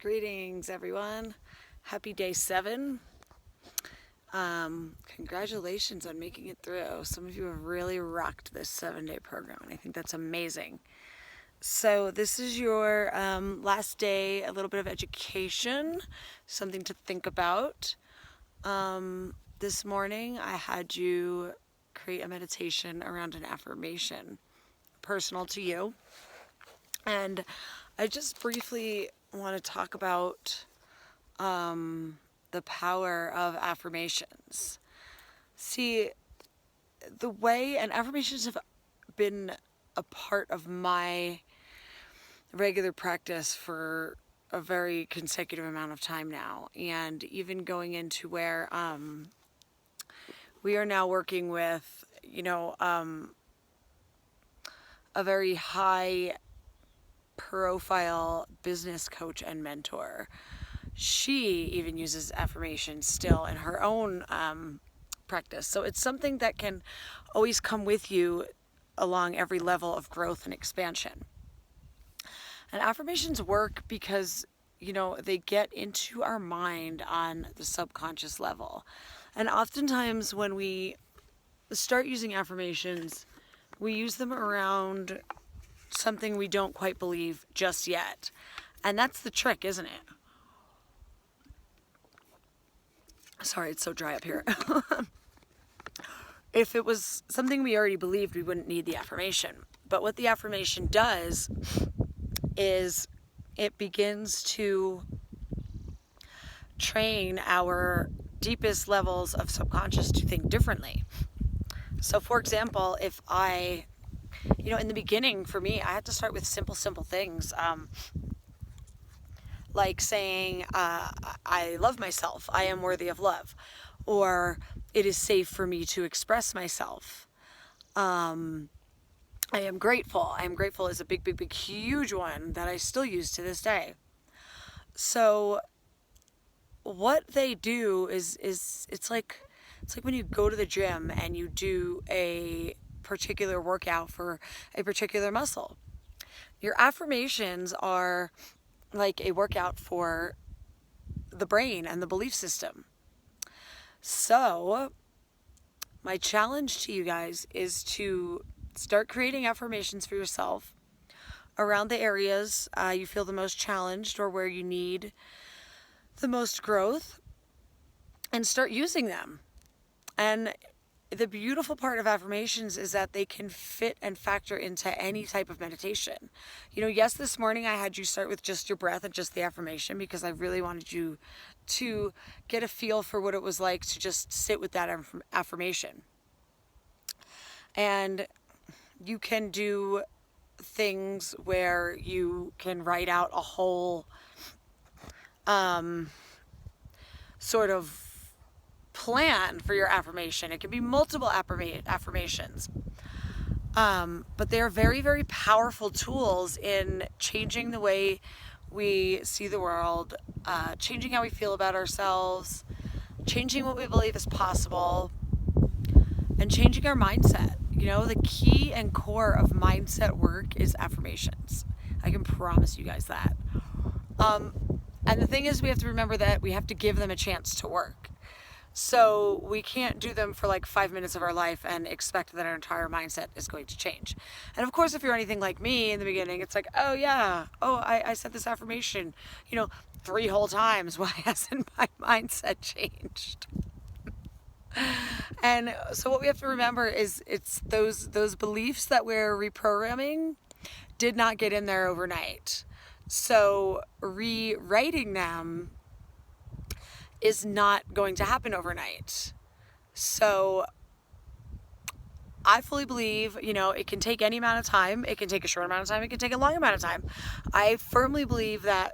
Greetings, everyone. Happy day 7. Congratulations on making it through. Some of you have really rocked this 7-day program, and I think that's amazing. So this is your last day, a little bit of education, something to think about. This morning, I had you create a meditation around an affirmation, personal to you. And I just briefly want to talk about the power of affirmations. See, the way, and affirmations have been a part of my regular practice for a very consecutive amount of time now, and even going into where we are now working with, a very high profile business coach and mentor. She even uses affirmations still in her own practice. So it's something that can always come with you along every level of growth and expansion. And affirmations work because, they get into our mind on the subconscious level. And oftentimes when we start using affirmations, we use them around something we don't quite believe just yet. And that's the trick, isn't it? Sorry, it's so dry up here. If it was something we already believed, we wouldn't need the affirmation. But what the affirmation does is it begins to train our deepest levels of subconscious to think differently. So for example, if I, in the beginning for me, I had to start with simple things. Like saying, I love myself, I am worthy of love, or it is safe for me to express myself. I am grateful. I am grateful is a big, huge one that I still use to this day. So what they do is it's like when you go to the gym and you do a particular workout for a particular muscle. Your affirmations are like a workout for the brain and the belief system. So my challenge to you guys is to start creating affirmations for yourself around the areas you feel the most challenged or where you need the most growth, and start using them. And the beautiful part of affirmations is that they can fit and factor into any type of meditation. Yes, this morning I had you start with just your breath and just the affirmation because I really wanted you to get a feel for what it was like to just sit with that affirmation. And you can do things where you can write out a whole sort of plan for your affirmation. It can be multiple affirmations. But they're very, very powerful tools in changing the way we see the world, changing how we feel about ourselves, changing what we believe is possible, and changing our mindset. The key and core of mindset work is affirmations. I can promise you guys that. And the thing is, we have to remember that we have to give them a chance to work. So we can't do them for like 5 minutes of our life and expect that our entire mindset is going to change. And of course, if you're anything like me in the beginning, it's like, I said this affirmation, 3 whole times. Why hasn't my mindset changed? And so what we have to remember is it's those beliefs that we're reprogramming did not get in there overnight. So rewriting them is not going to happen overnight. So I fully believe, it can take any amount of time. It can take a short amount of time. It can take a long amount of time. I firmly believe that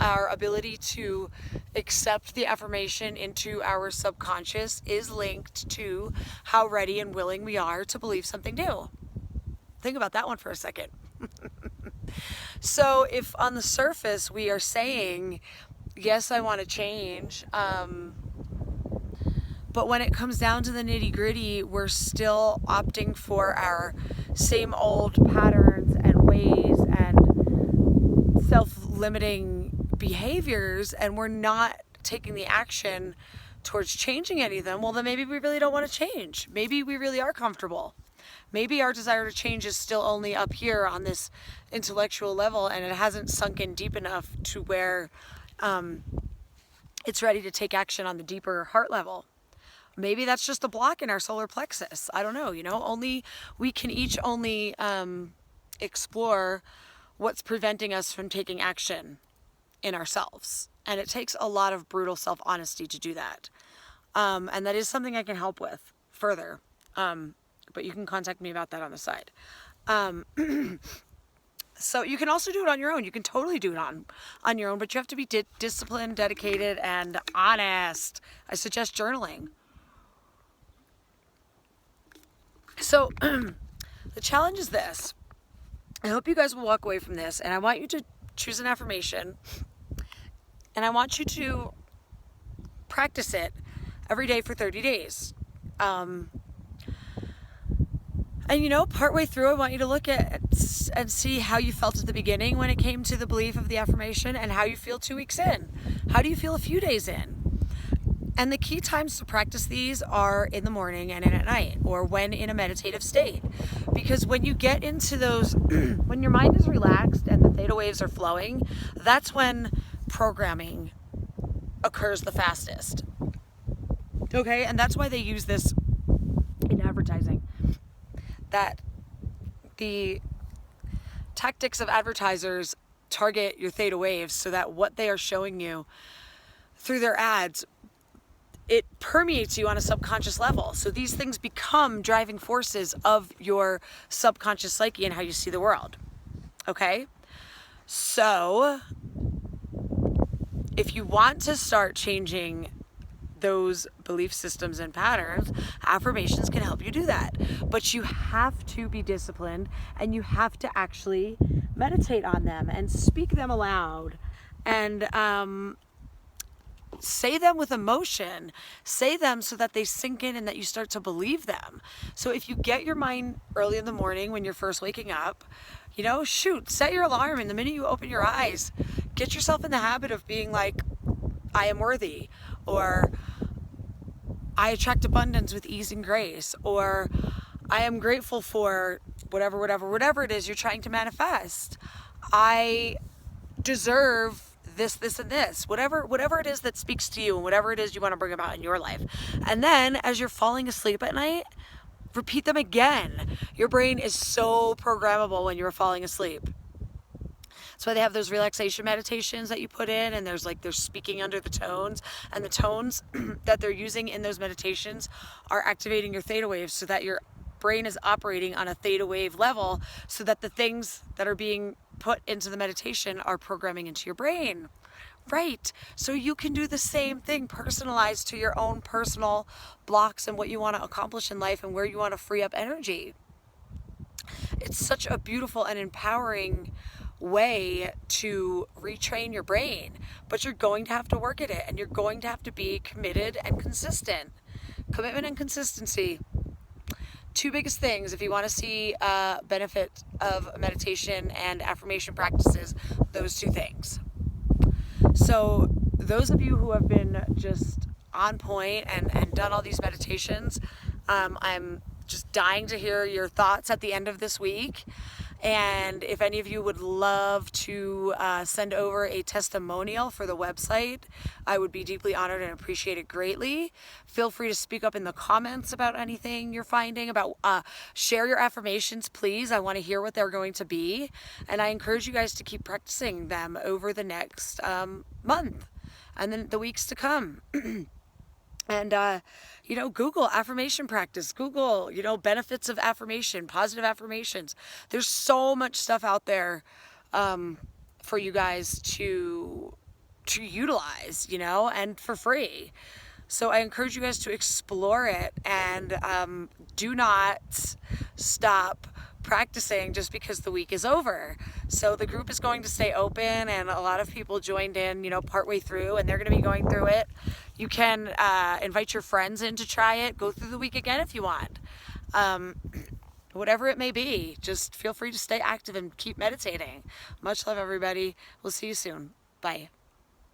our ability to accept the affirmation into our subconscious is linked to how ready and willing we are to believe something new. Think about that one for a second. So if on the surface we are saying, yes, I want to change, but when it comes down to the nitty-gritty, we're still opting for our same old patterns and ways and self-limiting behaviors and we're not taking the action towards changing any of them, well, then maybe we really don't want to change. Maybe we really are comfortable. Maybe our desire to change is still only up here on this intellectual level, and it hasn't sunk in deep enough to where it's ready to take action on the deeper heart level. Maybe that's just a block in our solar plexus. I don't know, we can each only explore what's preventing us from taking action in ourselves. And it takes a lot of brutal self-honesty to do that. And that is something I can help with further. But you can contact me about that on the side. So you can also do it on your own. You can totally do it on your own, but you have to be disciplined, dedicated, and honest. I suggest journaling. So the challenge is this. I hope you guys will walk away from this, and I want you to choose an affirmation, and I want you to practice it every day for 30 days. And partway through, I want you to look at and see how you felt at the beginning when it came to the belief of the affirmation, and how you feel 2 weeks in. How do you feel a few days in? And the key times to practice these are in the morning and at night, or when in a meditative state. Because when you get into those, when your mind is relaxed and the theta waves are flowing, that's when programming occurs the fastest. Okay? And that's why they use this in advertising. That the tactics of advertisers target your theta waves so that what they are showing you through their ads, it permeates you on a subconscious level. So these things become driving forces of your subconscious psyche and how you see the world. Okay? So if you want to start changing those belief systems and patterns, affirmations can help you do that. But you have to be disciplined, and you have to actually meditate on them and speak them aloud, and say them with emotion. Say them so that they sink in and that you start to believe them. So if you get your mind early in the morning when you're first waking up, set your alarm, and the minute you open your eyes, get yourself in the habit of being like, I am worthy, or I attract abundance with ease and grace, or I am grateful for whatever it is you're trying to manifest. I deserve this, and this, whatever it is that speaks to you, and whatever it is you want to bring about in your life. And then as you're falling asleep at night, repeat them again. Your brain is so programmable when you're falling asleep. That's why they have those relaxation meditations that you put in, and they're speaking under the tones, and the tones that they're using in those meditations are activating your theta waves so that your brain is operating on a theta wave level, so that the things that are being put into the meditation are programming into your brain. Right. So you can do the same thing, personalized to your own personal blocks and what you want to accomplish in life and where you want to free up energy. It's such a beautiful and empowering way to retrain your brain, but you're going to have to work at it, and you're going to have to be committed and consistent. Commitment and consistency. Two biggest things if you want to see benefit of meditation and affirmation practices, those two things. So those of you who have been just on point and done all these meditations, I'm just dying to hear your thoughts at the end of this week. And if any of you would love to send over a testimonial for the website, I would be deeply honored and appreciate it greatly. Feel free to speak up in the comments about anything you're finding, share your affirmations, please. I want to hear what they're going to be. And I encourage you guys to keep practicing them over the next month and then the weeks to come. And, Google affirmation practice, Google, benefits of affirmation, positive affirmations. There's so much stuff out there for you guys to utilize, and for free. So I encourage you guys to explore it, and do not stop practicing just because the week is over. So the group is going to stay open, and a lot of people joined in, partway through, and they're going to be going through it. You can invite your friends in to try it. Go through the week again if you want. Whatever it may be, just feel free to stay active and keep meditating. Much love, everybody. We'll see you soon. Bye.